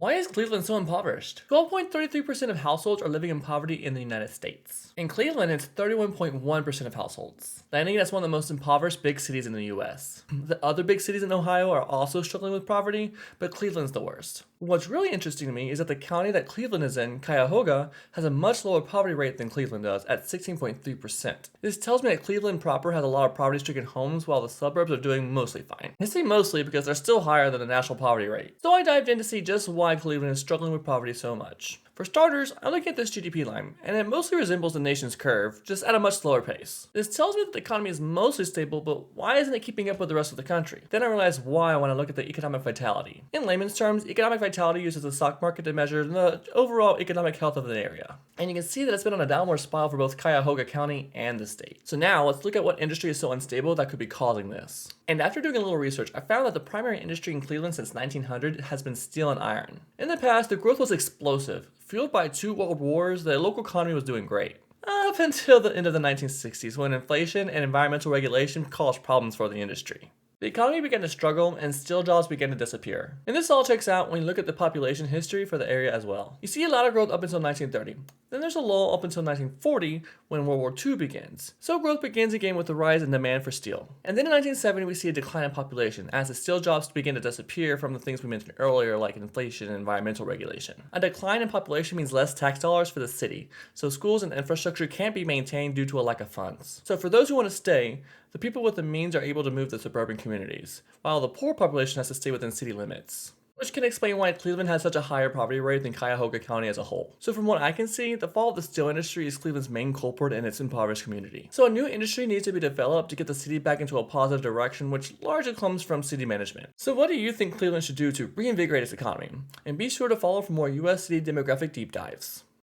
Why is Cleveland so impoverished? 12.33% of households are living in poverty in the United States. In Cleveland, it's 31.1% of households, landing it as one of the most impoverished big cities in the US. The other big cities in Ohio are also struggling with poverty, but Cleveland's the worst. What's really interesting to me is that the county that Cleveland is in, Cuyahoga, has a much lower poverty rate than Cleveland does at 16.3%. This tells me that Cleveland proper has a lot of poverty-stricken homes while the suburbs are doing mostly fine. I say mostly because they're still higher than the national poverty rate. So I dived in to see just why Cleveland is struggling with poverty so much. For starters, I look at this GDP line, and it mostly resembles the nation's curve, just at a much slower pace. This tells me that the economy is mostly stable, but why isn't it keeping up with the rest of the country? Then I realize why when I look at the economic vitality. In layman's terms, economic vitality uses the stock market to measure the overall economic health of the area. And you can see that it's been on a downward spiral for both Cuyahoga County and the state. So now let's look at what industry is so unstable that could be causing this. And after doing a little research, I found that the primary industry in Cleveland since 1900 has been steel and iron. In the past, the growth was explosive. Fueled by 2 world wars, the local economy was doing great. Up until the end of the 1960s, when inflation and environmental regulation caused problems for the industry. The economy began to struggle and steel jobs began to disappear. And this all checks out when you look at the population history for the area as well. You see a lot of growth up until 1930. Then there's a lull up until 1940 when World War II begins. So growth begins again with the rise in demand for steel. And then in 1970 we see a decline in population as the steel jobs begin to disappear from the things we mentioned earlier like inflation and environmental regulation. A decline in population means less tax dollars for the city, so schools and infrastructure can't be maintained due to a lack of funds. So for those who want to stay, the people with the means are able to move to suburban communities, while the poor population has to stay within city limits. Which can explain why Cleveland has such a higher poverty rate than Cuyahoga County as a whole. So from what I can see, the fall of the steel industry is Cleveland's main culprit in its impoverished community. So a new industry needs to be developed to get the city back into a positive direction, which largely comes from city management. So what do you think Cleveland should do to reinvigorate its economy? And be sure to follow for more US city demographic deep dives.